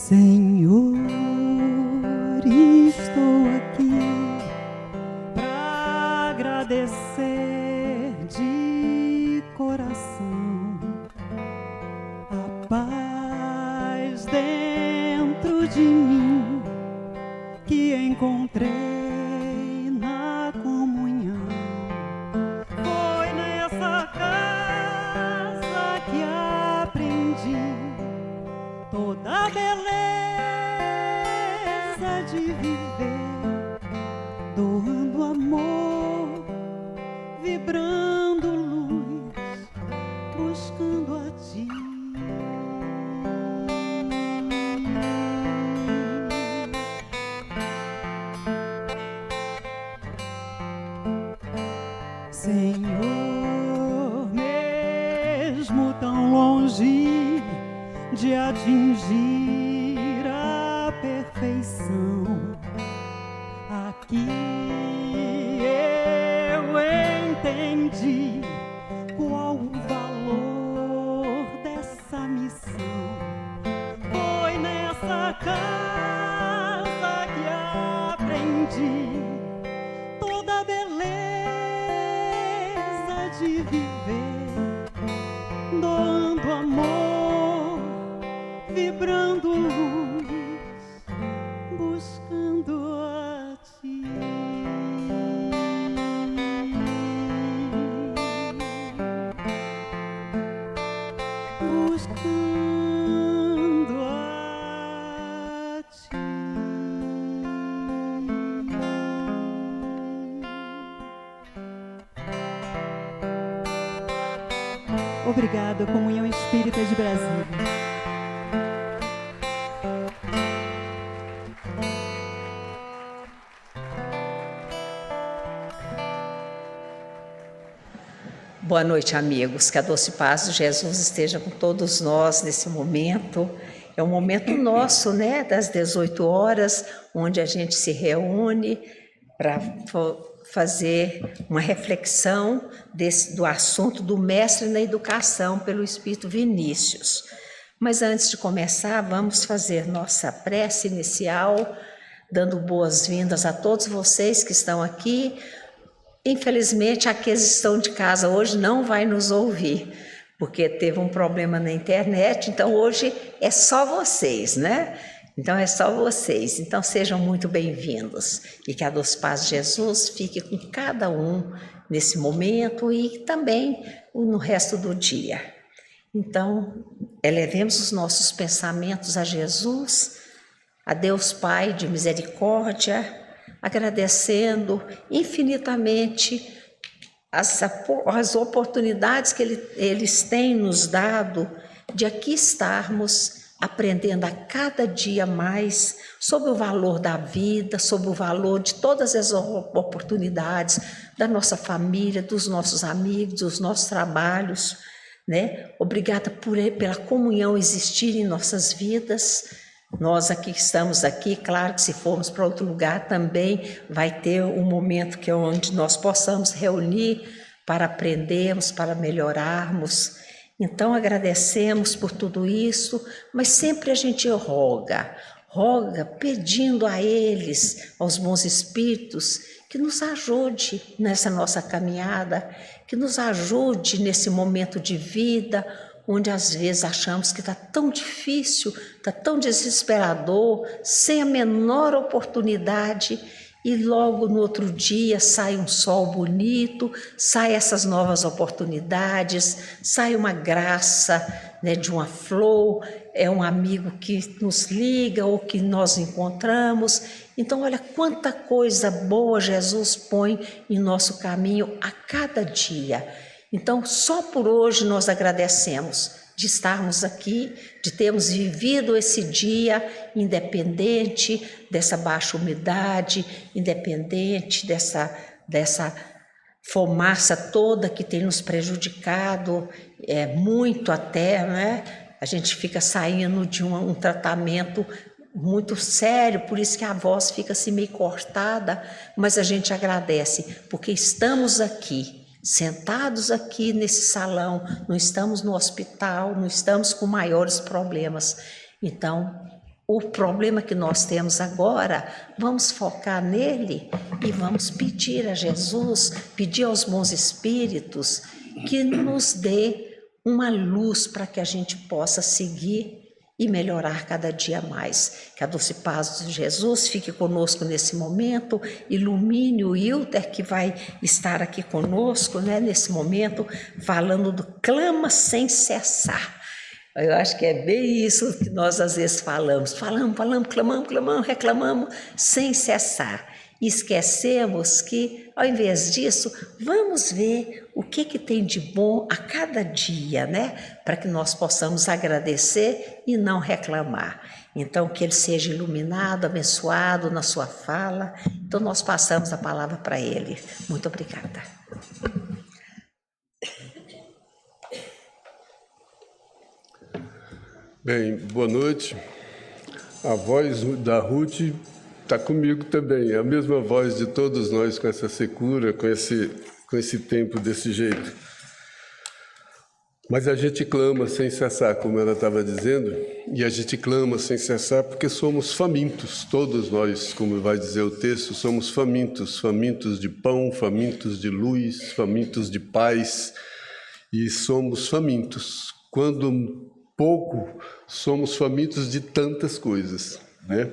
Senhor, estou aqui para agradecer de coração a paz dentro de mim que encontrei na comunhão. Foi nessa casa que aprendi toda a beleza de viver, doando amor, vibrando luz, buscando a ti. Senhor, mesmo tão longe de atingir a perfeição, aqui eu entendi qual o valor dessa missão. Foi nessa casa que aprendi toda a beleza de viver, doando amor, vibrando luz, buscando a ti. Buscando a ti. Obrigada, Comunhão Espírita de Brasília. Boa noite, amigos. Que a doce paz de Jesus esteja com todos nós nesse momento. É um momento nosso, né, das 18 horas, onde a gente se reúne para fazer uma reflexão do assunto do mestre na educação pelo Espírito Vinícius. Mas antes de começar, vamos fazer nossa prece inicial, dando boas-vindas a todos vocês que estão aqui. Infelizmente, aqueles que estão de casa hoje não vai nos ouvir, porque teve um problema na internet, então hoje é só vocês, né? Então é só vocês, então sejam muito bem-vindos e que a doce paz de Jesus fique com cada um nesse momento e também no resto do dia. Então, elevemos os nossos pensamentos a Jesus, a Deus Pai de misericórdia, agradecendo infinitamente as oportunidades que eles têm nos dado de aqui estarmos aprendendo a cada dia mais sobre o valor da vida, sobre o valor de todas as oportunidades da nossa família, dos nossos amigos, dos nossos trabalhos, né? Obrigada pela comunhão existir em nossas vidas. Nós aqui estamos aqui, claro que se formos para outro lugar também vai ter um momento que é onde nós possamos reunir para aprendermos, para melhorarmos. Então agradecemos por tudo isso, mas sempre a gente roga pedindo a eles, aos bons espíritos, que nos ajude nessa nossa caminhada, que nos ajude nesse momento de vida, onde às vezes achamos que está tão difícil, está tão desesperador, sem a menor oportunidade, e logo no outro dia sai um sol bonito, sai essas novas oportunidades, sai uma graça, né, de uma flor, é um amigo que nos liga ou que nós encontramos. Então olha quanta coisa boa Jesus põe em nosso caminho a cada dia. Então, só por hoje nós agradecemos de estarmos aqui, de termos vivido esse dia independente dessa baixa umidade, independente dessa fumaça toda que tem nos prejudicado, muito até, né? A gente fica saindo de um tratamento muito sério, por isso que a voz fica assim meio cortada, mas a gente agradece, porque estamos aqui, sentados aqui nesse salão, não estamos no hospital, não estamos com maiores problemas. Então, o problema que nós temos agora, vamos focar nele e vamos pedir a Jesus, pedir aos bons espíritos que nos dê uma luz para que a gente possa seguir e melhorar cada dia mais. Que a doce paz de Jesus fique conosco nesse momento, ilumine o Hilter, que vai estar aqui conosco, né, nesse momento, falando do clama sem cessar. Eu acho que é bem isso que nós às vezes falamos, clamamos, reclamamos sem cessar. E esquecemos que, ao invés disso, vamos ver o que tem de bom a cada dia, né? Para que nós possamos agradecer e não reclamar. Então, que ele seja iluminado, abençoado na sua fala. Então, nós passamos a palavra para ele. Muito obrigada. Bem, boa noite. A voz da Ruth está comigo também, é a mesma voz de todos nós com essa secura, com esse tempo desse jeito. Mas a gente clama sem cessar, como ela estava dizendo, e a gente clama sem cessar porque somos famintos, todos nós, como vai dizer o texto, somos famintos, famintos de pão, famintos de luz, famintos de paz, e somos famintos. Quando pouco, somos famintos de tantas coisas, né?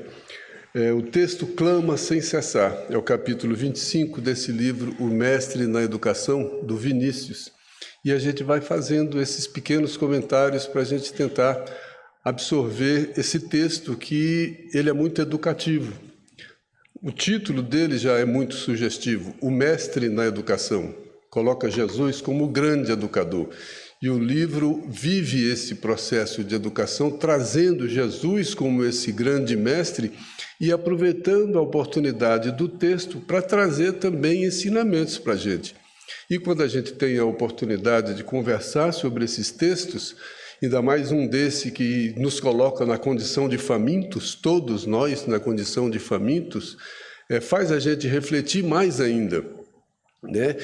O texto clama sem cessar, é o capítulo 25 desse livro, O Mestre na Educação, do Vinícius. E a gente vai fazendo esses pequenos comentários para a gente tentar absorver esse texto, que ele é muito educativo. O título dele já é muito sugestivo, O Mestre na Educação. Coloca Jesus como o grande educador. E o livro vive esse processo de educação, trazendo Jesus como esse grande mestre e aproveitando a oportunidade do texto para trazer também ensinamentos para a gente. E quando a gente tem a oportunidade de conversar sobre esses textos, ainda mais um desse que nos coloca na condição de famintos, todos nós na condição de famintos, faz a gente refletir mais ainda, né?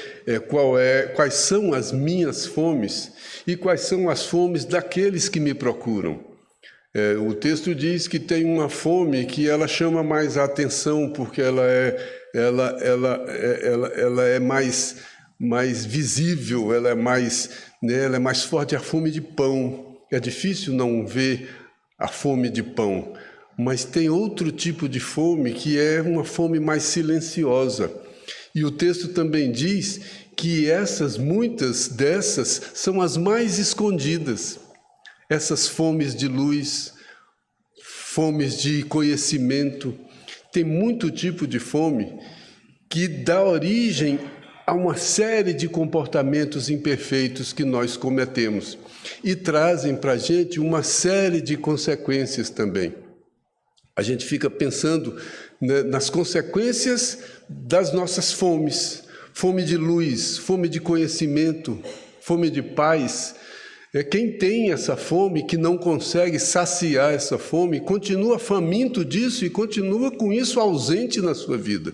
Quais são as minhas fomes e quais são as fomes daqueles que me procuram. O texto diz que tem uma fome que ela chama mais a atenção porque ela é mais visível, ela é mais forte, a fome de pão. É difícil não ver a fome de pão, mas tem outro tipo de fome que é uma fome mais silenciosa. E o texto também diz que muitas dessas são as mais escondidas. Essas fomes de luz, fomes de conhecimento, tem muito tipo de fome que dá origem a uma série de comportamentos imperfeitos que nós cometemos e trazem para a gente uma série de consequências também. A gente fica pensando, né, nas consequências das nossas fomes, fome de luz, fome de conhecimento, fome de paz. Quem tem essa fome, que não consegue saciar essa fome, continua faminto disso e continua com isso ausente na sua vida.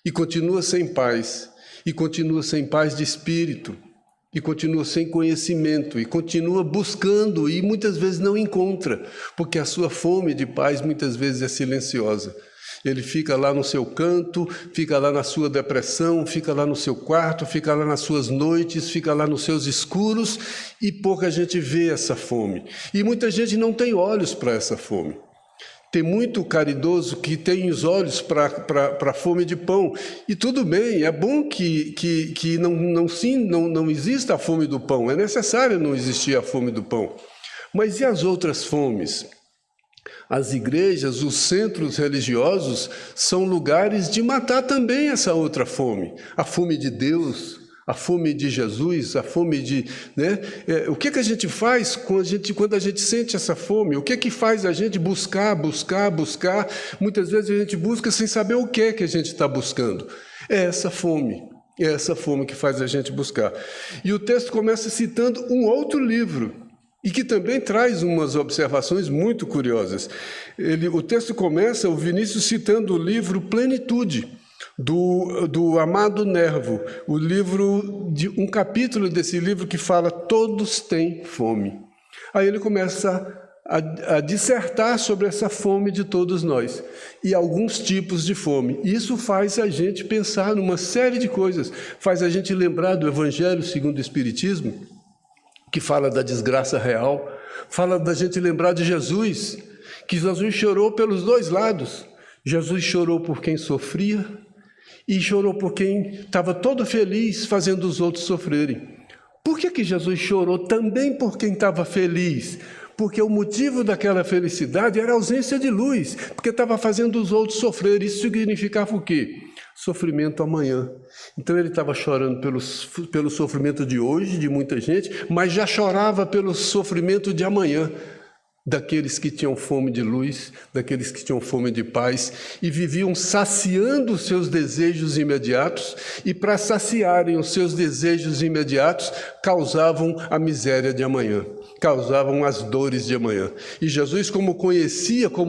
E continua sem paz, e continua sem paz de espírito, e continua sem conhecimento, e continua buscando e muitas vezes não encontra, porque a sua fome de paz muitas vezes é silenciosa. Ele fica lá no seu canto, fica lá na sua depressão, fica lá no seu quarto, fica lá nas suas noites, fica lá nos seus escuros, e pouca gente vê essa fome. E muita gente não tem olhos para essa fome. Tem muito caridoso que tem os olhos para a fome de pão. E tudo bem, é bom que não exista a fome do pão. É necessário não existir a fome do pão. Mas e as outras fomes? As igrejas, os centros religiosos, são lugares de matar também essa outra fome. A fome de Deus, a fome de Jesus, a fome de... né? O que a gente faz quando a gente sente essa fome? O que faz a gente buscar? Muitas vezes a gente busca sem saber o que a gente está buscando. É essa fome que faz a gente buscar. E o texto começa citando um outro livro, e que também traz umas observações muito curiosas. O texto começa, o Vinícius, citando o livro Plenitude, do Amado Nervo, um capítulo desse livro que fala: todos têm fome. Aí ele começa a dissertar sobre essa fome de todos nós e alguns tipos de fome. Isso faz a gente pensar numa série de coisas, faz a gente lembrar do Evangelho segundo o Espiritismo, que fala da desgraça real, fala da gente lembrar de Jesus, que Jesus chorou pelos dois lados. Jesus chorou por quem sofria e chorou por quem estava todo feliz fazendo os outros sofrerem. Por que Jesus chorou também por quem estava feliz? Porque o motivo daquela felicidade era a ausência de luz, porque estava fazendo os outros sofrer. Isso significava o quê? Sofrimento amanhã. Então ele estava chorando pelo sofrimento de hoje, de muita gente, mas já chorava pelo sofrimento de amanhã, daqueles que tinham fome de luz, daqueles que tinham fome de paz e viviam saciando os seus desejos imediatos, e para saciarem os seus desejos imediatos causavam a miséria de amanhã, causavam as dores de amanhã. E Jesus, como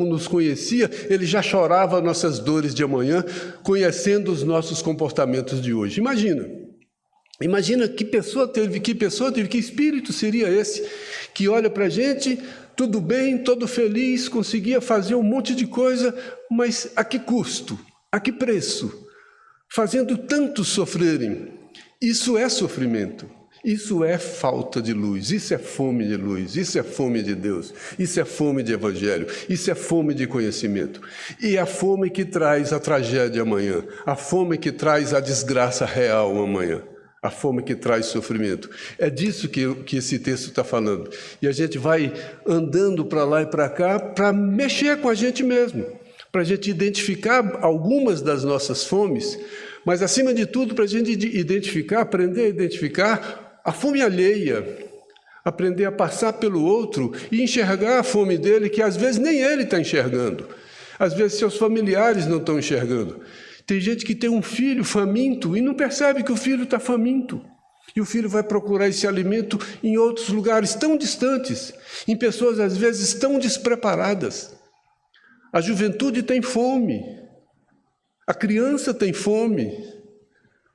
nos conhecia, ele já chorava nossas dores de amanhã, conhecendo os nossos comportamentos de hoje. Imagina que espírito seria esse que olha para a gente, tudo bem, todo feliz, conseguia fazer um monte de coisa, mas a que custo? A que preço? Fazendo tantos sofrerem. Isso é sofrimento, isso é falta de luz, isso é fome de luz, isso é fome de Deus, isso é fome de evangelho, isso é fome de conhecimento. E a fome que traz a tragédia amanhã, a fome que traz a desgraça real amanhã. A fome que traz sofrimento. É disso que esse texto está falando. E a gente vai andando para lá e para cá para mexer com a gente mesmo, para a gente identificar algumas das nossas fomes, mas, acima de tudo, para a gente aprender a identificar a fome alheia, aprender a passar pelo outro e enxergar a fome dele, que às vezes nem ele está enxergando. Às vezes seus familiares não estão enxergando. Tem gente que tem um filho faminto e não percebe que o filho está faminto. E o filho vai procurar esse alimento em outros lugares tão distantes, em pessoas às vezes tão despreparadas. A juventude tem fome, a criança tem fome,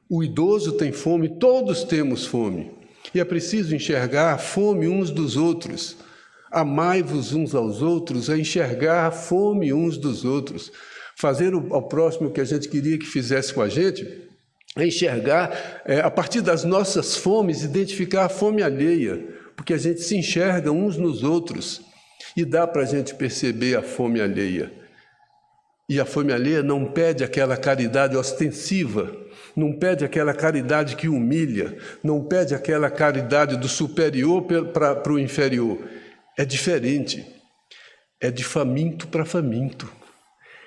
o idoso tem fome, todos temos fome. E é preciso enxergar a fome uns dos outros. Amai-vos uns aos outros, é enxergar a fome uns dos outros. Fazer ao próximo o que a gente queria que fizesse com a gente, é enxergar, a partir das nossas fomes, identificar a fome alheia, porque a gente se enxerga uns nos outros e dá para a gente perceber a fome alheia. E a fome alheia não pede aquela caridade ostensiva, não pede aquela caridade que humilha, não pede aquela caridade do superior para o inferior. É diferente, é de faminto para faminto.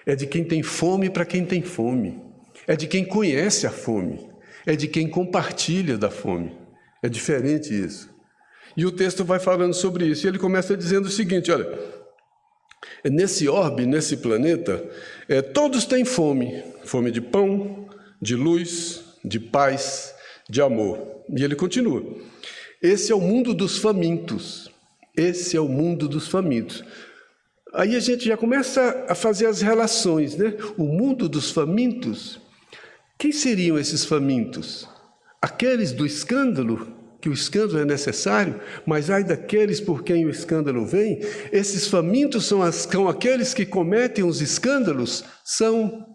É de quem tem fome para quem tem fome. É de quem conhece a fome. É de quem compartilha da fome. É diferente isso. E o texto vai falando sobre isso. E ele começa dizendo o seguinte, olha, nesse orbe, nesse planeta, todos têm fome. Fome de pão, de luz, de paz, de amor. E ele continua. Esse é o mundo dos famintos. Esse é o mundo dos famintos. Aí a gente já começa a fazer as relações, né? O mundo dos famintos. Quem seriam esses famintos? Aqueles do escândalo, que o escândalo é necessário, mas ai daqueles por quem o escândalo vem. Esses famintos são aqueles que cometem os escândalos? São.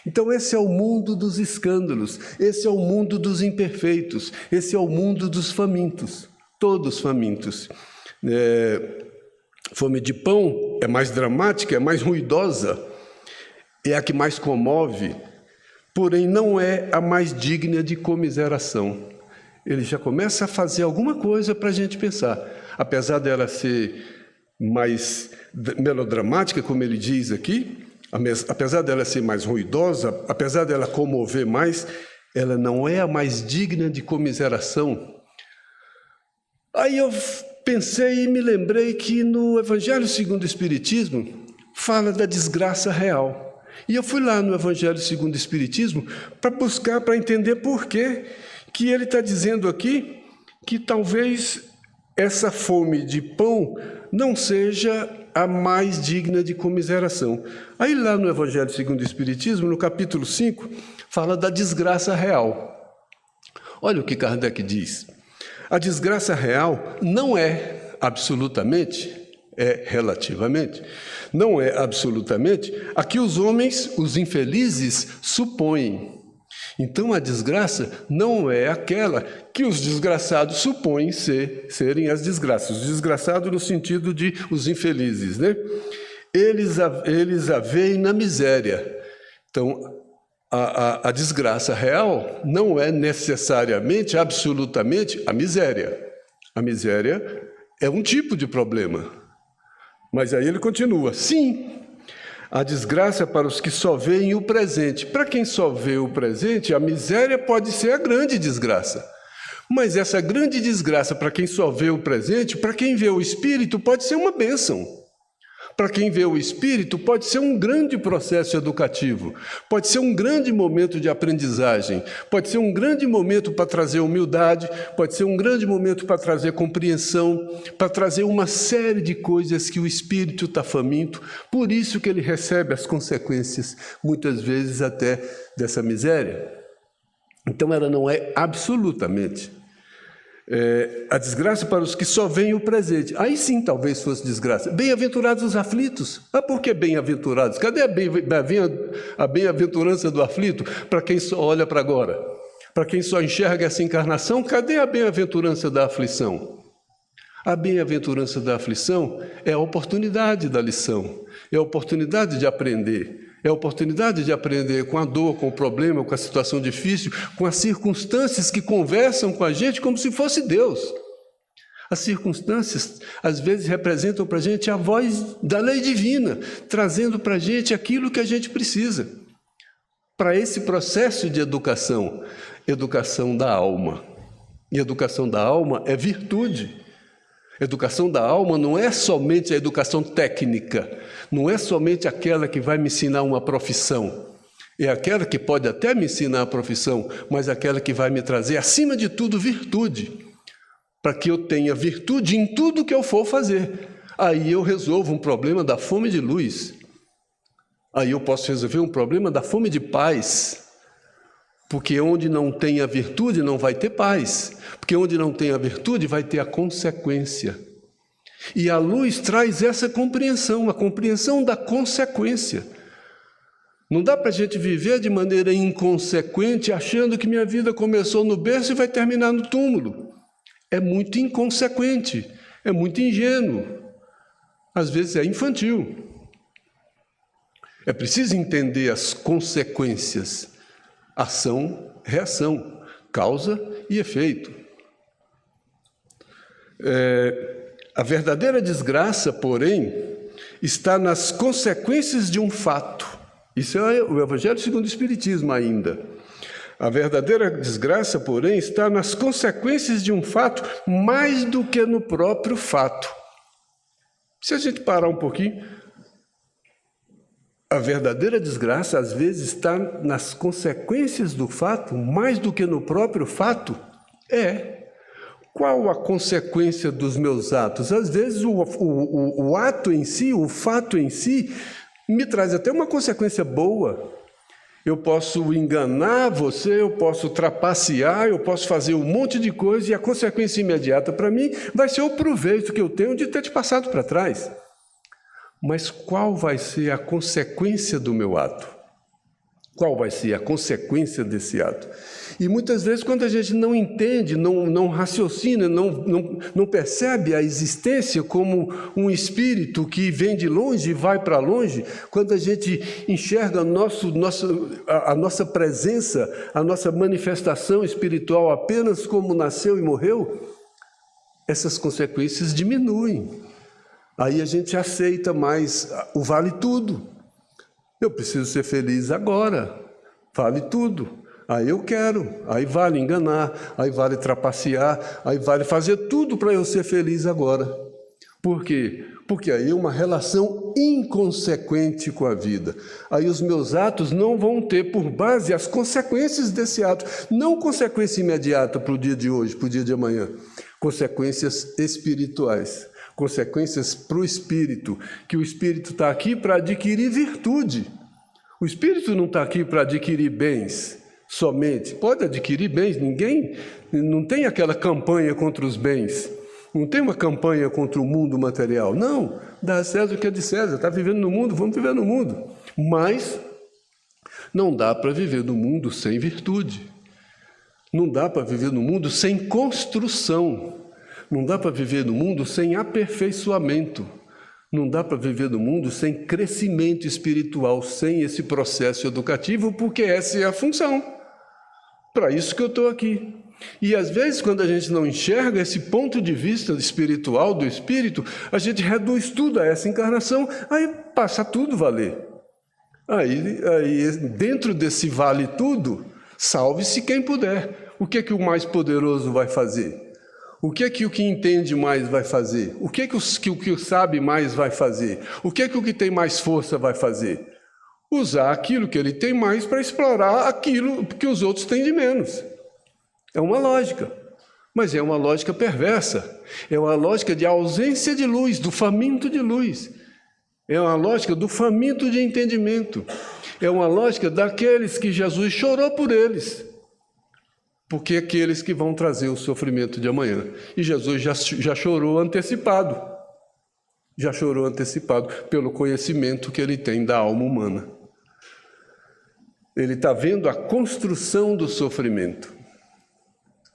Então esse é o mundo dos escândalos, esse é o mundo dos imperfeitos, esse é o mundo dos famintos, todos famintos. Fome de pão é mais dramática, é mais ruidosa, é a que mais comove, porém não é a mais digna de comiseração. Ele já começa a fazer alguma coisa para a gente pensar. Apesar dela ser mais melodramática, como ele diz aqui, apesar dela ser mais ruidosa, apesar dela comover mais, ela não é a mais digna de comiseração. Aí eu pensei e me lembrei que no Evangelho segundo o Espiritismo fala da desgraça real. E eu fui lá no Evangelho segundo o Espiritismo para buscar, para entender por que ele está dizendo aqui que talvez essa fome de pão não seja a mais digna de comiseração. Aí lá no Evangelho segundo o Espiritismo, no capítulo 5, fala da desgraça real. Olha o que Kardec diz. A desgraça real não é absolutamente, é relativamente. Não é absolutamente a que os homens, os infelizes, supõem. Então, a desgraça não é aquela que os desgraçados supõem serem as desgraças. Os desgraçados no sentido de os infelizes, né? Eles a veem na miséria. Então, a desgraça real não é necessariamente, absolutamente, a miséria. A miséria é um tipo de problema. Mas aí ele continua. Sim, a desgraça para os que só veem o presente. Para quem só vê o presente, a miséria pode ser a grande desgraça. Mas essa grande desgraça, para quem só vê o presente, para quem vê o espírito, pode ser uma bênção. Para quem vê o espírito, pode ser um grande processo educativo, pode ser um grande momento de aprendizagem, pode ser um grande momento para trazer humildade, pode ser um grande momento para trazer compreensão, para trazer uma série de coisas que o espírito está faminto, por isso que ele recebe as consequências, muitas vezes até dessa miséria. Então ela não é absolutamente. A desgraça para os que só veem o presente. Aí sim talvez fosse desgraça. Bem-aventurados os aflitos. Ah, por que bem-aventurados? Cadê a bem-aventurança do aflito? Para quem só olha para agora. Para quem só enxerga essa encarnação, cadê a bem-aventurança da aflição? A bem-aventurança da aflição é a oportunidade da lição. É a oportunidade de aprender. É a oportunidade de aprender com a dor, com o problema, com a situação difícil, com as circunstâncias que conversam com a gente como se fosse Deus. As circunstâncias, às vezes, representam para a gente a voz da lei divina, trazendo para a gente aquilo que a gente precisa. Para esse processo de educação da alma. E educação da alma é virtude. Educação da alma não é somente a educação técnica, não é somente aquela que vai me ensinar uma profissão. É aquela que pode até me ensinar a profissão, mas aquela que vai me trazer, acima de tudo, virtude. Para que eu tenha virtude em tudo que eu for fazer. Aí eu resolvo um problema da fome de luz. Aí eu posso resolver um problema da fome de paz. Porque onde não tem a virtude, não vai ter paz. Porque onde não tem a virtude, vai ter a consequência. E a luz traz essa compreensão, a compreensão da consequência. Não dá para a gente viver de maneira inconsequente, achando que minha vida começou no berço e vai terminar no túmulo. É muito inconsequente, é muito ingênuo. Às vezes é infantil. É preciso entender as consequências. Ação, reação, causa e efeito. A verdadeira desgraça, porém, está nas consequências de um fato. Isso é o Evangelho segundo o Espiritismo ainda. A verdadeira desgraça, porém, está nas consequências de um fato mais do que no próprio fato. Se a gente parar um pouquinho, a verdadeira desgraça, às vezes, está nas consequências do fato, mais do que no próprio fato. Qual a consequência dos meus atos? Às vezes, o ato em si, o fato em si, me traz até uma consequência boa. Eu posso enganar você, eu posso trapacear, eu posso fazer um monte de coisa, e a consequência imediata para mim vai ser o proveito que eu tenho de ter te passado para trás. Mas qual vai ser a consequência do meu ato? Qual vai ser a consequência desse ato? E muitas vezes, quando a gente não entende, não raciocina, não percebe a existência como um espírito que vem de longe e vai para longe, quando a gente enxerga a nossa presença, a nossa manifestação espiritual apenas como nasceu e morreu, essas consequências diminuem. Aí a gente aceita mais o vale tudo. Eu preciso ser feliz agora. Vale tudo. Aí eu quero. Aí vale enganar. Aí vale trapacear. Aí vale fazer tudo para eu ser feliz agora. Por quê? Porque aí é uma relação inconsequente com a vida. Aí os meus atos não vão ter por base as consequências desse ato. Não consequência imediata para o dia de hoje, para o dia de amanhã. Consequências espirituais. Consequências para o espírito, que o espírito está aqui para adquirir virtude. O espírito não está aqui para adquirir bens somente. Pode adquirir bens, ninguém, não tem aquela campanha contra os bens. Não tem uma campanha contra o mundo material. Não, dá a César o que é de César. Está vivendo no mundo, vamos viver no mundo. Mas não dá para viver no mundo sem virtude. Não dá para viver no mundo sem construção. Não dá para viver no mundo sem aperfeiçoamento. Não dá para viver no mundo sem crescimento espiritual, sem esse processo educativo, porque essa é a função. Para isso que eu estou aqui. E às vezes, quando a gente não enxerga esse ponto de vista espiritual do espírito, a gente reduz tudo a essa encarnação, aí passa tudo a valer. Aí dentro desse vale tudo, salve-se quem puder. O que o mais poderoso vai fazer? O que o que entende mais vai fazer? O que o que sabe mais vai fazer? O que o que tem mais força vai fazer? Usar aquilo que ele tem mais para explorar aquilo que os outros têm de menos. É uma lógica, mas é uma lógica perversa. É uma lógica de ausência de luz, do faminto de luz. É uma lógica do faminto de entendimento. É uma lógica daqueles que Jesus chorou por eles. Porque aqueles que vão trazer o sofrimento de amanhã. E Jesus já chorou antecipado. Já chorou antecipado pelo conhecimento que ele tem da alma humana. Ele está vendo a construção do sofrimento.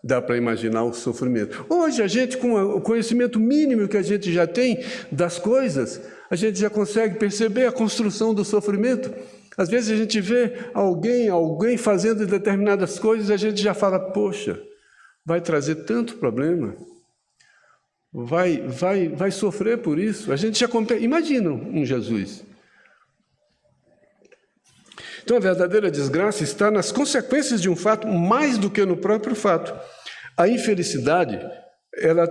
Dá para imaginar o sofrimento. Hoje, a gente, com o conhecimento mínimo que a gente já tem das coisas, a gente já consegue perceber a construção do sofrimento. Às vezes a gente vê alguém fazendo determinadas coisas, a gente já fala, poxa, vai trazer tanto problema, vai sofrer por isso. A gente já imagina um Jesus. Então a verdadeira desgraça está nas consequências de um fato mais do que no próprio fato. A infelicidade, ela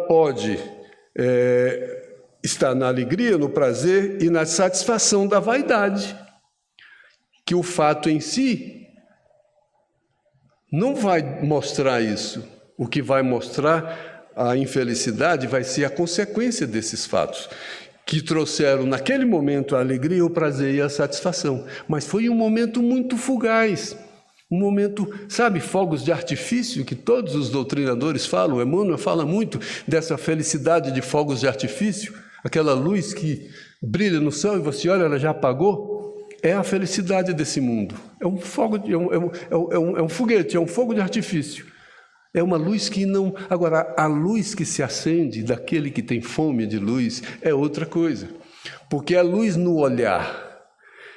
pode estar na alegria, no prazer e na satisfação da vaidade, que o fato em si não vai mostrar isso. O que vai mostrar a infelicidade vai ser a consequência desses fatos, que trouxeram naquele momento a alegria, o prazer e a satisfação. Mas foi um momento muito fugaz, um momento, sabe, fogos de artifício, que todos os doutrinadores falam. Emmanuel fala muito dessa felicidade de fogos de artifício, aquela luz que brilha no céu e você olha, ela já apagou. É a felicidade desse mundo. É um foguete, é um fogo de artifício. É uma luz que não... Agora, a luz que se acende daquele que tem fome de luz é outra coisa. Porque é luz no olhar.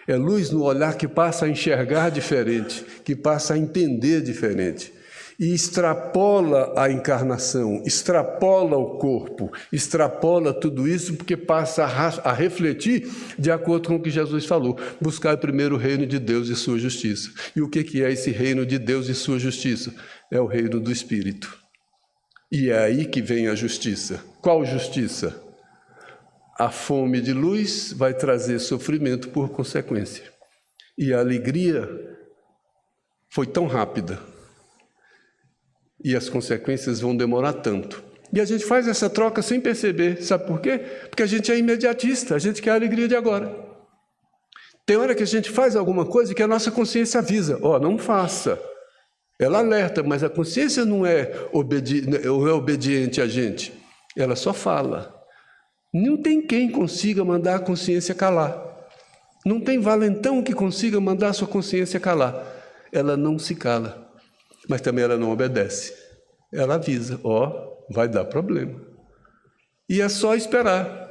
É luz no olhar que passa a enxergar diferente, que passa a entender diferente. E extrapola a encarnação, extrapola o corpo, extrapola tudo isso, porque passa a refletir de acordo com o que Jesus falou. Buscar primeiro o reino de Deus e sua justiça. E o que é esse reino de Deus e sua justiça? É o reino do Espírito. E é aí que vem a justiça. Qual justiça? A fome de luz vai trazer sofrimento por consequência. E a alegria foi tão rápida. E as consequências vão demorar tanto. E a gente faz essa troca sem perceber. Sabe por quê? Porque a gente é imediatista, a gente quer a alegria de agora. Tem hora que a gente faz alguma coisa que a nossa consciência avisa. Não faça. Ela alerta, mas a consciência não é obediente a gente. Ela só fala. Não tem quem consiga mandar a consciência calar. Não tem valentão que consiga mandar a sua consciência calar. Ela não se cala, mas também ela não obedece. Ela avisa, vai dar problema. E é só esperar.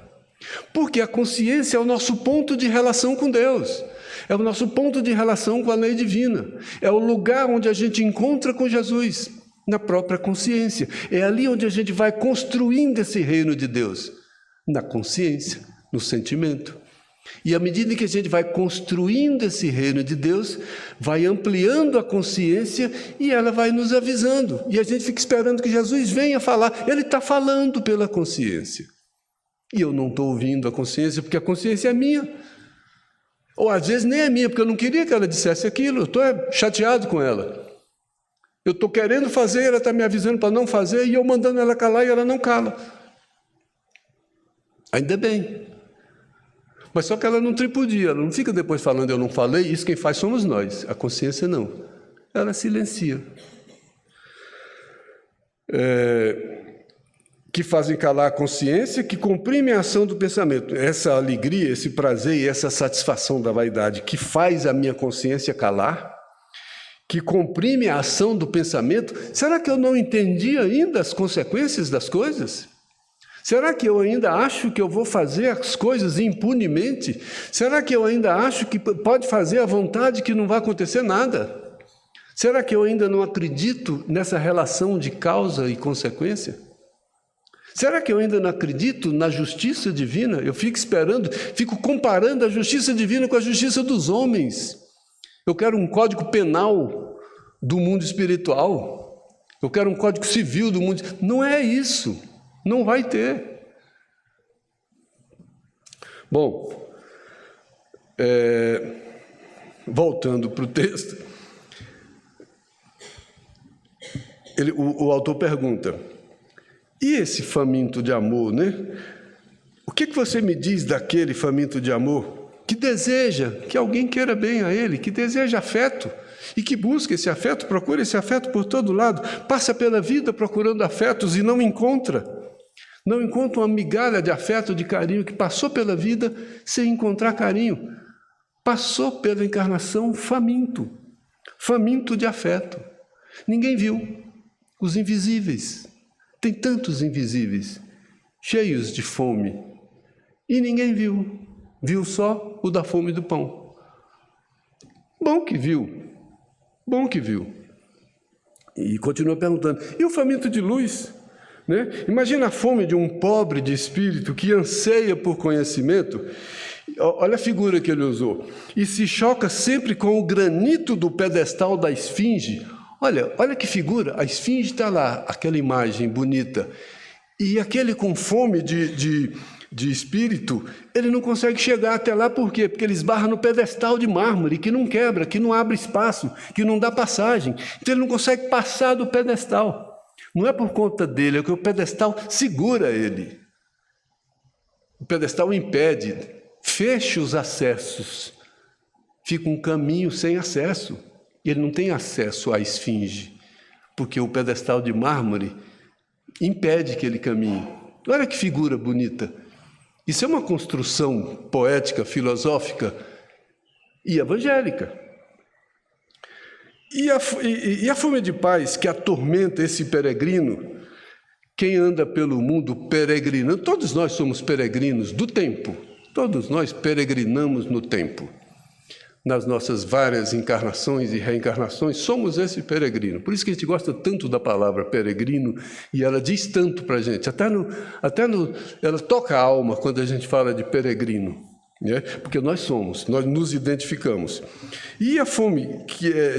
Porque a consciência é o nosso ponto de relação com Deus. É o nosso ponto de relação com a lei divina. É o lugar onde a gente encontra com Jesus, na própria consciência. É ali onde a gente vai construindo esse reino de Deus. Na consciência, no sentimento. E à medida que a gente vai construindo esse reino de Deus, vai ampliando a consciência e ela vai nos avisando. E a gente fica esperando que Jesus venha falar. Ele está falando pela consciência. E eu não estou ouvindo a consciência porque a consciência é minha. Ou às vezes nem é minha, porque eu não queria que ela dissesse aquilo. Eu estou chateado com ela. Eu estou querendo fazer, ela está me avisando para não fazer, e eu mandando ela calar e ela não cala. Ainda bem. Mas só que ela não tripudia, ela não fica depois falando eu não falei, isso quem faz somos nós, a consciência não. Ela silencia. que fazem calar a consciência, que comprimem a ação do pensamento. Essa alegria, esse prazer e essa satisfação da vaidade que faz a minha consciência calar, que comprime a ação do pensamento. Será que eu não entendi ainda as consequências das coisas? Será que eu ainda acho que eu vou fazer as coisas impunemente? Será que eu ainda acho que pode fazer à vontade que não vai acontecer nada? Será que eu ainda não acredito nessa relação de causa e consequência? Será que eu ainda não acredito na justiça divina? Eu fico esperando, fico comparando a justiça divina com a justiça dos homens. Eu quero um código penal do mundo espiritual. Eu quero um código civil do mundo. Não é isso. Não vai ter. Bom, voltando para o texto, o autor pergunta: e esse faminto de amor, né? O que você me diz daquele faminto de amor que deseja que alguém queira bem a ele, que deseja afeto e que busca esse afeto, procura esse afeto por todo lado, passa pela vida procurando afetos e não encontra? Não encontra uma migalha de afeto, de carinho, que passou pela vida sem encontrar carinho. Passou pela encarnação faminto de afeto. Ninguém viu. Os invisíveis. Tem tantos invisíveis, cheios de fome. E ninguém viu. Viu só o da fome do pão. Bom que viu. Bom que viu. E continua perguntando: e o faminto de luz? Né? Imagina a fome de um pobre de espírito que anseia por conhecimento. Olha a figura que ele usou. E se choca sempre com o granito do pedestal da esfinge. Olha que figura. A esfinge está lá, aquela imagem bonita. E aquele com fome de espírito, ele não consegue chegar até lá. Por quê? Porque ele esbarra no pedestal de mármore, que não quebra, que não abre espaço, que não dá passagem. Então ele não consegue passar do pedestal. Não é por conta dele, é que o pedestal segura ele. O pedestal impede, fecha os acessos. Fica um caminho sem acesso. Ele não tem acesso à esfinge, porque o pedestal de mármore impede que ele caminhe. Olha que figura bonita. Isso é uma construção poética, filosófica e evangélica. E a fome de paz que atormenta esse peregrino, quem anda pelo mundo peregrinando, todos nós somos peregrinos do tempo, todos nós peregrinamos no tempo, nas nossas várias encarnações e reencarnações, somos esse peregrino. Por isso que a gente gosta tanto da palavra peregrino, e ela diz tanto para a gente, ela toca a alma quando a gente fala de peregrino. Porque nós nos identificamos. E a fome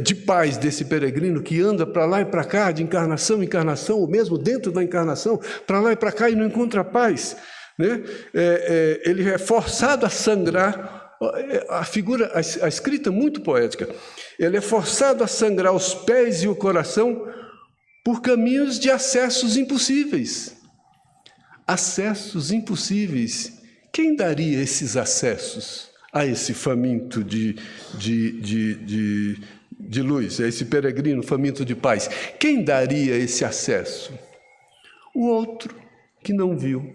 de paz desse peregrino que anda para lá e para cá, de encarnação em encarnação, ou mesmo dentro da encarnação, para lá e para cá e não encontra paz, né? Ele é forçado a sangrar. A escrita é muito poética. Ele é forçado a sangrar os pés e o coração por caminhos de acessos impossíveis. Acessos impossíveis. Quem daria esses acessos a esse faminto de luz, a esse peregrino faminto de paz? Quem daria esse acesso? O outro que não viu.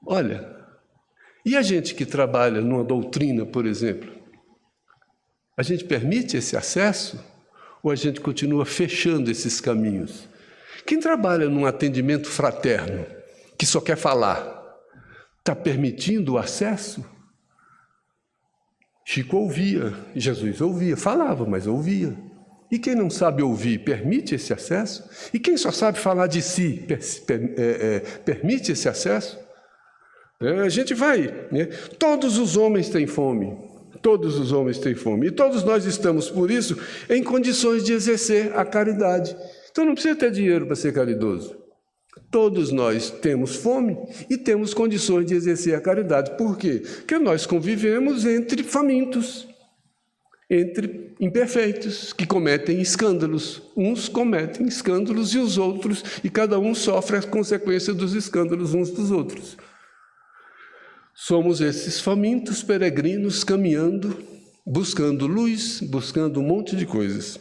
Olha, e a gente que trabalha numa doutrina, por exemplo, a gente permite esse acesso ou a gente continua fechando esses caminhos? Quem trabalha num atendimento fraterno, que só quer falar, está permitindo o acesso? Chico ouvia, Jesus ouvia, falava, mas ouvia. E quem não sabe ouvir, permite esse acesso? E quem só sabe falar de si, permite esse acesso? A gente vai, né? Todos os homens têm fome, todos os homens têm fome. E todos nós estamos, por isso, em condições de exercer a caridade. Então não precisa ter dinheiro para ser caridoso. Todos nós temos fome e temos condições de exercer a caridade. Por quê? Porque nós convivemos entre famintos, entre imperfeitos, que cometem escândalos. Uns cometem escândalos e os outros, e cada um sofre as consequências dos escândalos uns dos outros. Somos esses famintos peregrinos caminhando, buscando luz, buscando um monte de coisas.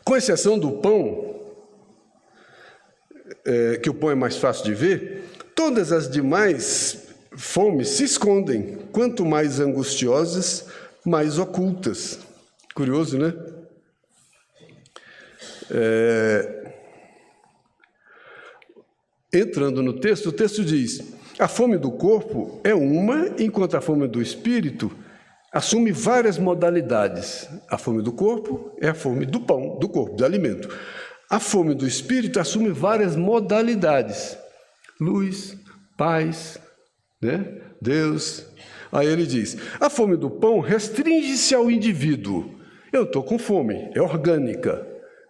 Com exceção do pão, que o pão é mais fácil de ver, todas as demais fomes se escondem. Quanto mais angustiosas, mais ocultas. Curioso, né? Entrando no texto, o texto diz: a fome do corpo é uma, enquanto a fome do espírito assume várias modalidades. A fome do corpo é a fome do pão, do corpo, do alimento. A fome do espírito assume várias modalidades. Luz, paz, né? Deus. Aí ele diz: a fome do pão restringe-se ao indivíduo. Eu estou com fome, é orgânica.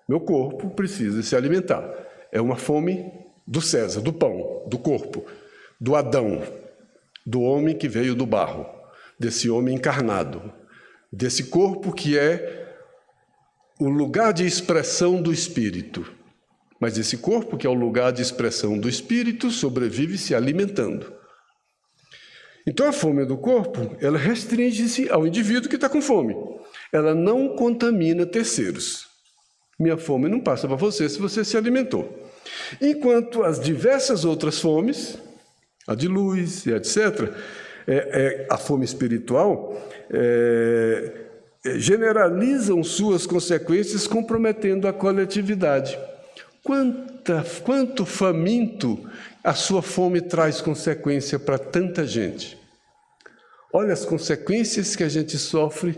Meu corpo precisa se alimentar. É uma fome do César, do pão, do corpo, do Adão, do homem que veio do barro, desse homem encarnado, desse corpo que é o lugar de expressão do Espírito. Mas esse corpo, que é o lugar de expressão do Espírito, sobrevive se alimentando. Então, a fome do corpo, ela restringe-se ao indivíduo que está com fome. Ela não contamina terceiros. Minha fome não passa para você se você se alimentou. Enquanto as diversas outras fomes, a de luz e etc., a fome espiritual, generalizam suas consequências, comprometendo a coletividade. Quanto faminto a sua fome traz consequência para tanta gente. Olha as consequências que a gente sofre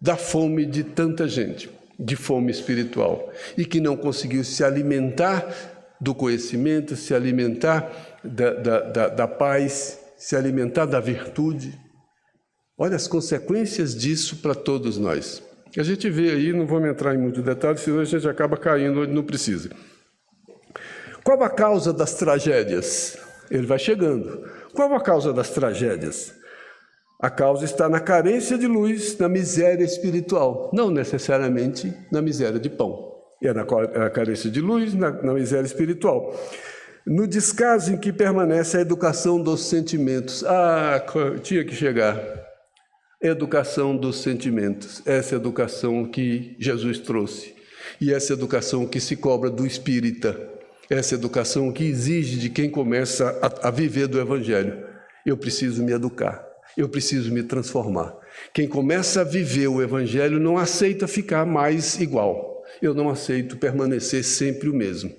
da fome de tanta gente, de fome espiritual, e que não conseguiu se alimentar do conhecimento, se alimentar da paz, se alimentar da virtude. Olha as consequências disso para todos nós. A gente vê aí, não vamos entrar em muitos detalhes, senão a gente acaba caindo onde não precisa. Qual a causa das tragédias? Ele vai chegando. Qual a causa das tragédias? A causa está na carência de luz, na miséria espiritual, não necessariamente na miséria de pão. É na carência de luz, na miséria espiritual. No descaso em que permanece a educação dos sentimentos. Tinha que chegar. Educação dos sentimentos. Essa educação que Jesus trouxe. E essa educação que se cobra do espírita. Essa educação que exige de quem começa a viver do Evangelho. Eu preciso me educar. Eu preciso me transformar. Quem começa a viver o Evangelho não aceita ficar mais igual. Eu não aceito permanecer sempre o mesmo.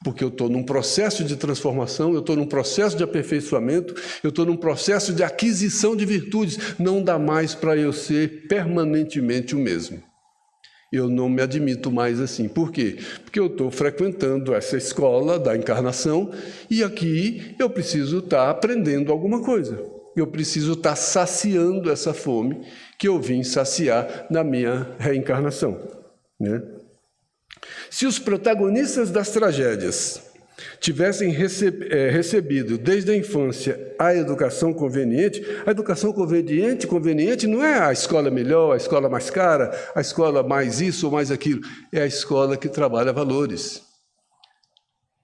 Porque eu estou num processo de transformação, eu estou num processo de aperfeiçoamento, eu estou num processo de aquisição de virtudes. Não dá mais para eu ser permanentemente o mesmo. Eu não me admito mais assim. Por quê? Porque eu estou frequentando essa escola da encarnação e aqui eu preciso estar aprendendo alguma coisa. Eu preciso estar saciando essa fome que eu vim saciar na minha reencarnação, né? Se os protagonistas das tragédias tivessem recebido desde a infância a educação conveniente não é a escola melhor, a escola mais cara, a escola mais isso ou mais aquilo, é a escola que trabalha valores,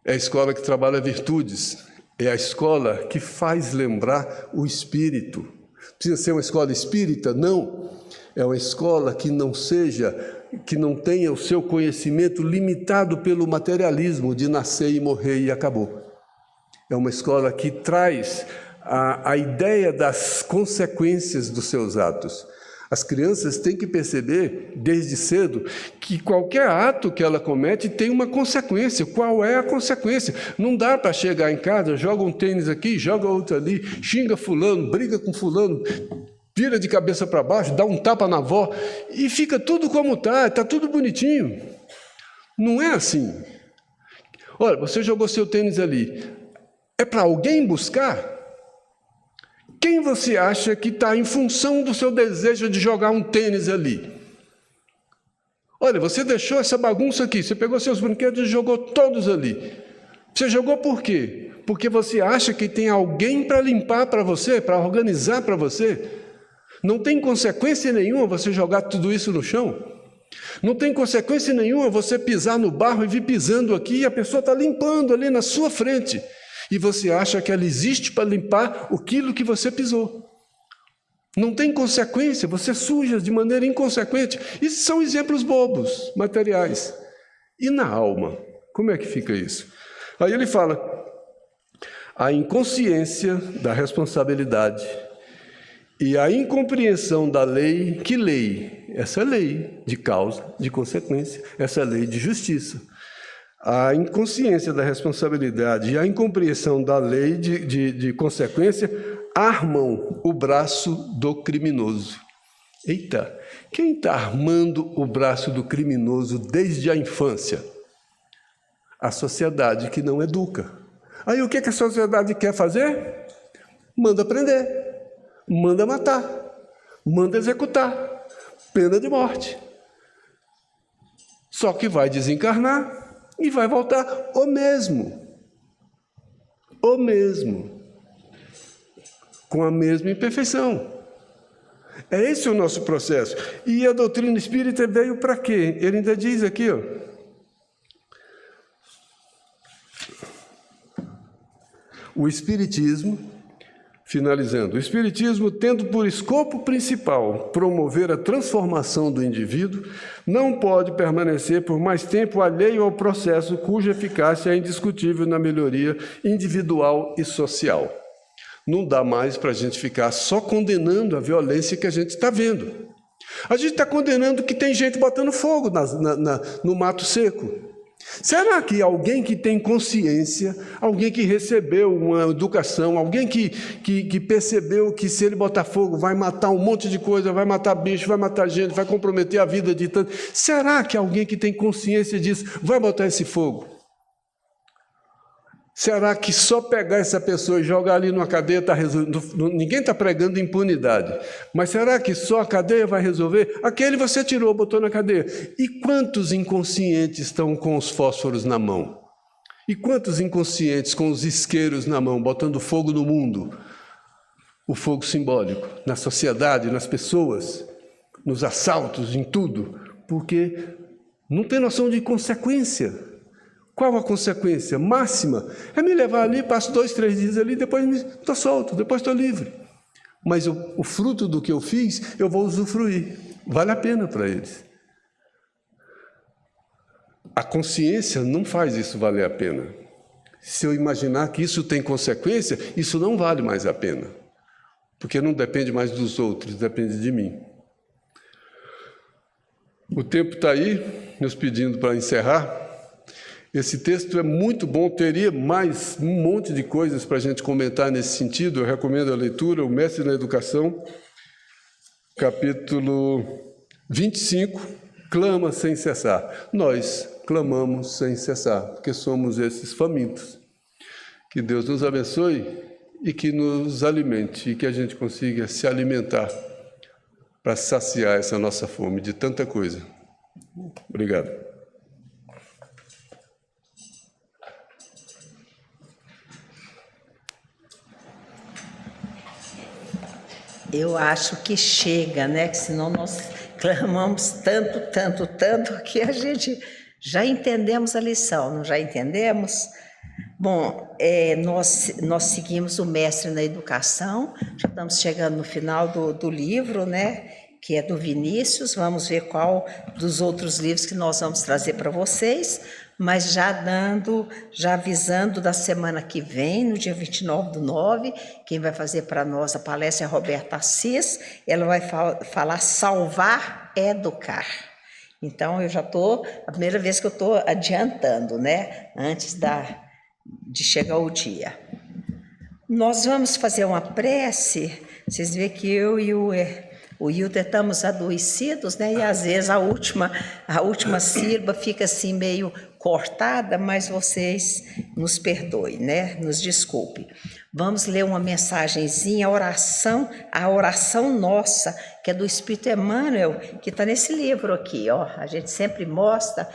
é a escola que trabalha virtudes, é a escola que faz lembrar o espírito. Precisa ser uma escola espírita? Não. É uma escola que não tenha o seu conhecimento limitado pelo materialismo de nascer e morrer e acabou. É uma escola que traz a ideia das consequências dos seus atos. As crianças têm que perceber, desde cedo, que qualquer ato que ela comete tem uma consequência. Qual é a consequência? Não dá para chegar em casa, joga um tênis aqui, joga outro ali, xinga fulano, briga com fulano, vira de cabeça para baixo, dá um tapa na avó e fica tudo como está tudo bonitinho. Não é assim. Olha, você jogou seu tênis ali. É para alguém buscar? Quem você acha que está em função do seu desejo de jogar um tênis ali? Olha, você deixou essa bagunça aqui, você pegou seus brinquedos e jogou todos ali. Você jogou por quê? Porque você acha que tem alguém para limpar para você, para organizar para você? Não tem consequência nenhuma você jogar tudo isso no chão. Não tem consequência nenhuma você pisar no barro e vir pisando aqui e a pessoa está limpando ali na sua frente. E você acha que ela existe para limpar aquilo que você pisou. Não tem consequência, você suja de maneira inconsequente. Isso são exemplos bobos, materiais. E na alma, como é que fica isso? Aí ele fala: a inconsciência da responsabilidade e a incompreensão da lei. Que lei? Essa lei de causa, de consequência, essa lei de justiça. A inconsciência da responsabilidade e a incompreensão da lei de consequência armam o braço do criminoso. Eita, quem está armando o braço do criminoso desde a infância? A sociedade que não educa. Aí o que a sociedade quer fazer? Manda prender, manda matar, manda executar, pena de morte. Só que vai desencarnar e vai voltar o mesmo, com a mesma imperfeição. É esse o nosso processo. E a doutrina espírita veio para quê? Ele ainda diz aqui, ó. O Espiritismo, finalizando, o Espiritismo, tendo por escopo principal promover a transformação do indivíduo, não pode permanecer por mais tempo alheio ao processo cuja eficácia é indiscutível na melhoria individual e social. Não dá mais para a gente ficar só condenando a violência que a gente está vendo. A gente está condenando que tem gente botando fogo no mato seco. Será que alguém que tem consciência, alguém que recebeu uma educação, alguém que percebeu que se ele botar fogo vai matar um monte de coisa, vai matar bicho, vai matar gente, vai comprometer a vida de tanto... Será que alguém que tem consciência disso vai botar esse fogo? Será que só pegar essa pessoa e jogar ali numa cadeia está resolvendo? Ninguém está pregando impunidade. Mas será que só a cadeia vai resolver? Aquele você tirou, botou na cadeia. E quantos inconscientes estão com os fósforos na mão? E quantos inconscientes com os isqueiros na mão, botando fogo no mundo? O fogo simbólico, na sociedade, nas pessoas, nos assaltos, em tudo. Porque não tem noção de consequência. Qual a consequência máxima? É me levar ali, passo 2, 3 dias ali, depois estou solto, depois estou livre. Mas o fruto do que eu fiz, eu vou usufruir. Vale a pena para eles. A consciência não faz isso valer a pena. Se eu imaginar que isso tem consequência, isso não vale mais a pena. Porque não depende mais dos outros, depende de mim. O tempo está aí, nos pedindo para encerrar. Esse texto é muito bom, teria mais um monte de coisas para a gente comentar nesse sentido. Eu recomendo a leitura, O Mestre na Educação, capítulo 25, clama sem cessar. Nós clamamos sem cessar, porque somos esses famintos. Que Deus nos abençoe e que nos alimente, e que a gente consiga se alimentar para saciar essa nossa fome de tanta coisa. Obrigado. Eu acho que chega, né? Que senão nós clamamos tanto, que a gente já entendemos a lição, não já entendemos? Bom, nós seguimos o Mestre na Educação, já estamos chegando no final do livro, né? Que é do Vinícius. Vamos ver qual dos outros livros que nós vamos trazer para vocês, mas já avisando da semana que vem, no dia 29/9, quem vai fazer para nós a palestra é a Roberta Assis. Ela vai falar Salvar, Educar. Então, eu já estou, a primeira vez que eu estou adiantando, né? Antes de chegar o dia. Nós vamos fazer uma prece. Vocês veem que eu e o Hilton estamos adoecidos, né? E às vezes a última sílaba fica assim meio cortada, mas vocês nos perdoem, né? Nos desculpem. Vamos ler uma mensagenzinha, a oração nossa, que é do Espírito Emmanuel, que está nesse livro aqui, ó. A gente sempre mostra.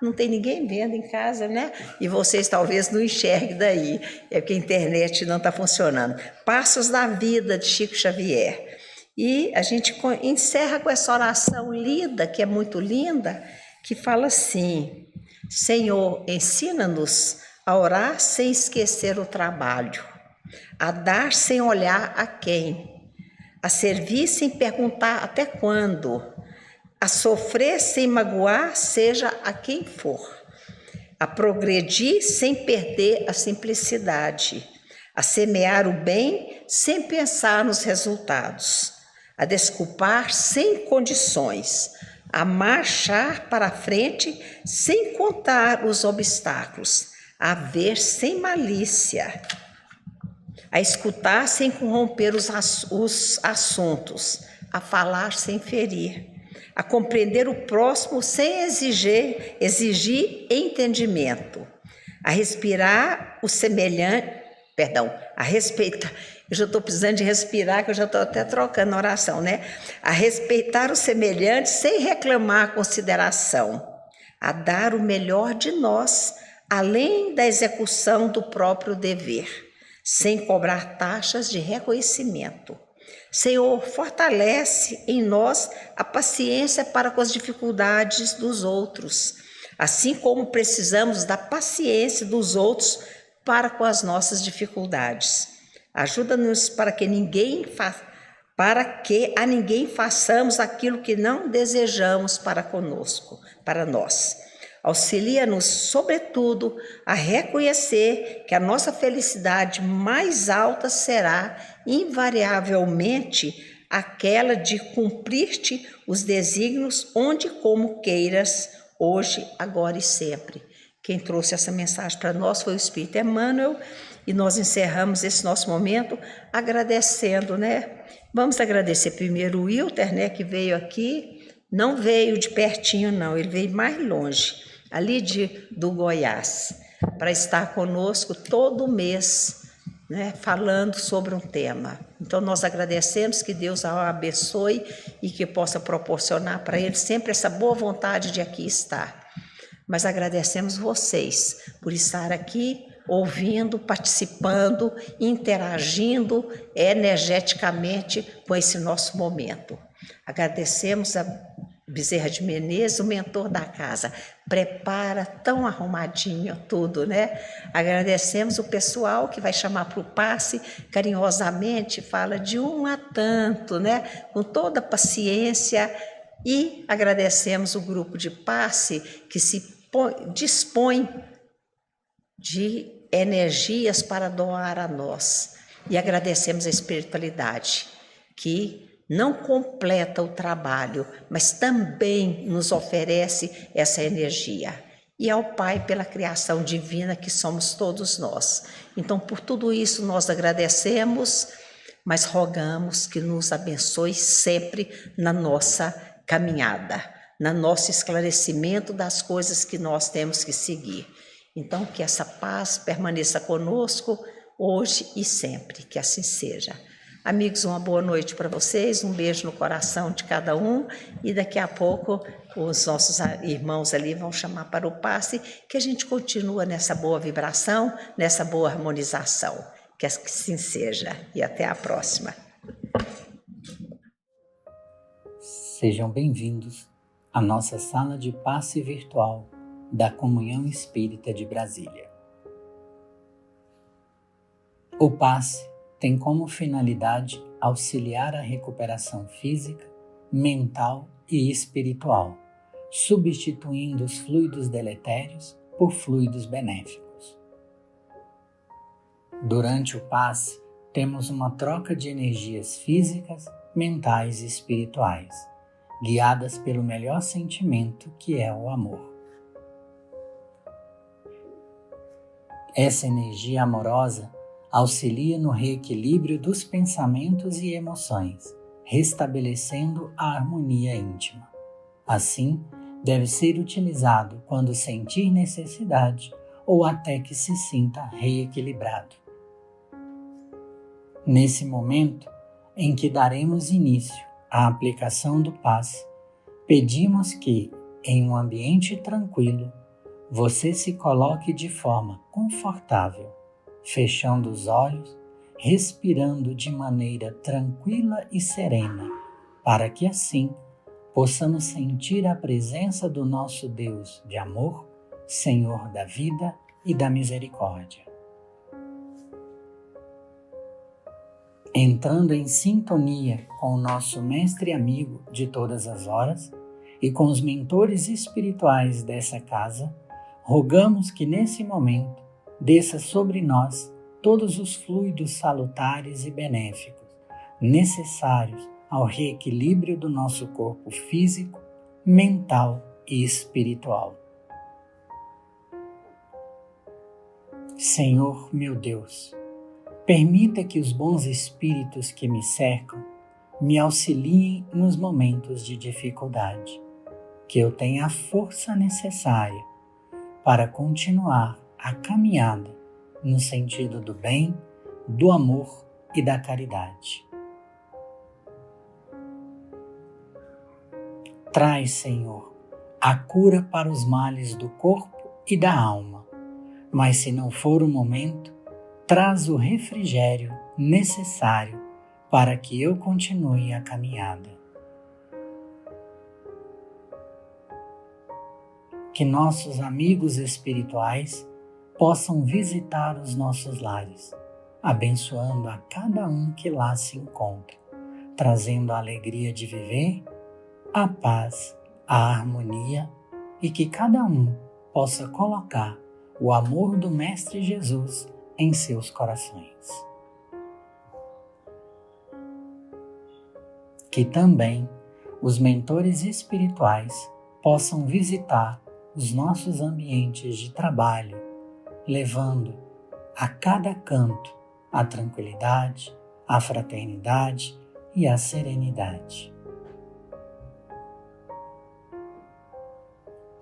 Não tem ninguém vendo em casa, né? E vocês talvez não enxerguem daí, é porque a internet não está funcionando. Passos da Vida, de Chico Xavier. E a gente encerra com essa oração linda, que é muito linda, que fala assim: Senhor, ensina-nos a orar sem esquecer o trabalho, a dar sem olhar a quem, a servir sem perguntar até quando, a sofrer sem magoar, seja a quem for, a progredir sem perder a simplicidade, a semear o bem sem pensar nos resultados, a desculpar sem condições, a marchar para frente sem contar os obstáculos, a ver sem malícia, a escutar sem corromper os assuntos, a falar sem ferir, a compreender o próximo sem exigir entendimento, a respirar o semelhante, a respeitar, eu já estou precisando de respirar, que eu já estou até trocando a oração, né? A respeitar o semelhante sem reclamar consideração, a dar o melhor de nós, além da execução do próprio dever, sem cobrar taxas de reconhecimento. Senhor, fortalece em nós a paciência para com as dificuldades dos outros, assim como precisamos da paciência dos outros para com as nossas dificuldades. Ajuda-nos para que a ninguém façamos aquilo que não desejamos para conosco, para nós. Auxilia-nos, sobretudo, a reconhecer que a nossa felicidade mais alta será, invariavelmente, aquela de cumprir-te os desígnios onde e como queiras, hoje, agora e sempre. Quem trouxe essa mensagem para nós foi o Espírito Emmanuel, e nós encerramos esse nosso momento agradecendo, né? Vamos agradecer primeiro o Wilter, né, que veio aqui, não veio de pertinho não, ele veio mais longe, ali do Goiás, para estar conosco todo mês, né, falando sobre um tema. Então nós agradecemos, que Deus o abençoe e que possa proporcionar para ele sempre essa boa vontade de aqui estar. Mas agradecemos vocês por estar aqui, ouvindo, participando, interagindo energeticamente com esse nosso momento. Agradecemos a Bezerra de Menezes, o mentor da casa, prepara tão arrumadinho tudo, né? Agradecemos o pessoal que vai chamar para o passe, carinhosamente fala de um a tanto, né? Com toda paciência, e agradecemos o grupo de passe que se dispõe de energias para doar a nós, e agradecemos a espiritualidade que não completa o trabalho, mas também nos oferece essa energia. E ao Pai pela criação divina que somos todos nós. Então, por tudo isso nós agradecemos, mas rogamos que nos abençoe sempre na nossa caminhada, no nosso esclarecimento das coisas que nós temos que seguir. Então, que essa paz permaneça conosco hoje e sempre, que assim seja. Amigos, uma boa noite para vocês, um beijo no coração de cada um, e daqui a pouco os nossos irmãos ali vão chamar para o passe, que a gente continua nessa boa vibração, nessa boa harmonização. Que assim seja, e até a próxima. Sejam bem-vindos à nossa sala de passe virtual da Comunhão Espírita de Brasília. O passe tem como finalidade auxiliar a recuperação física, mental e espiritual, substituindo os fluidos deletérios por fluidos benéficos. Durante o passe, temos uma troca de energias físicas, mentais e espirituais, guiadas pelo melhor sentimento, que é o amor. Essa energia amorosa auxilia no reequilíbrio dos pensamentos e emoções, restabelecendo a harmonia íntima. Assim, deve ser utilizado quando sentir necessidade ou até que se sinta reequilibrado. Nesse momento em que daremos início à aplicação do passe, pedimos que, em um ambiente tranquilo, você se coloque de forma confortável, fechando os olhos, respirando de maneira tranquila e serena, para que assim possamos sentir a presença do nosso Deus de amor, Senhor da vida e da misericórdia. Entrando em sintonia com o nosso mestre amigo de todas as horas e com os mentores espirituais dessa casa, rogamos que nesse momento desça sobre nós todos os fluidos salutares e benéficos necessários ao reequilíbrio do nosso corpo físico, mental e espiritual. Senhor meu Deus, permita que os bons espíritos que me cercam me auxiliem nos momentos de dificuldade, que eu tenha a força necessária para continuar a caminhada no sentido do bem, do amor e da caridade. Traz, Senhor, a cura para os males do corpo e da alma, mas se não for o momento, traz o refrigério necessário para que eu continue a caminhada. Que nossos amigos espirituais possam visitar os nossos lares, abençoando a cada um que lá se encontra, trazendo a alegria de viver, a paz, a harmonia e que cada um possa colocar o amor do Mestre Jesus em seus corações. Que também os mentores espirituais possam visitar os nossos ambientes de trabalho, levando a cada canto a tranquilidade, a fraternidade e a serenidade.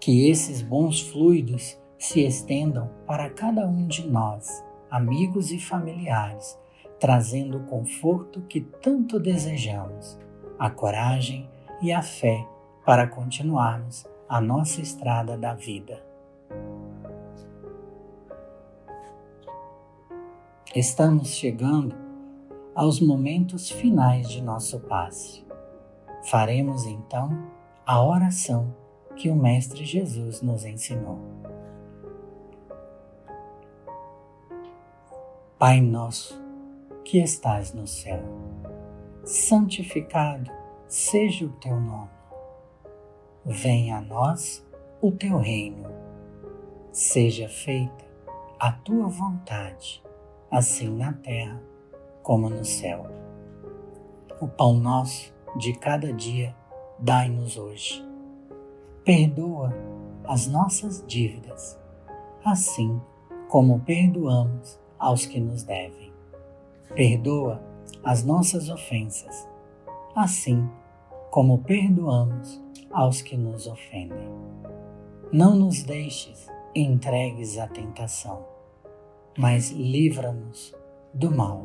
Que esses bons fluidos se estendam para cada um de nós, amigos e familiares, trazendo o conforto que tanto desejamos, a coragem e a fé para continuarmos a nossa estrada da vida. Estamos chegando aos momentos finais de nosso passe. Faremos então a oração que o Mestre Jesus nos ensinou. Pai nosso, que estás no céu, santificado seja o teu nome. Venha a nós o teu reino. Seja feita a tua vontade, assim na terra como no céu. O pão nosso de cada dia dai-nos hoje. Perdoa as nossas dívidas, assim como perdoamos aos que nos devem. Perdoa as nossas ofensas, assim como perdoamos aos que nos ofendem. Não nos deixes entregues à tentação, mas livra-nos do mal.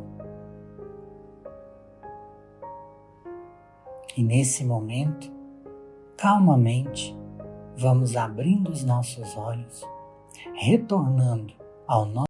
E nesse momento, calmamente, vamos abrindo os nossos olhos, retornando ao nosso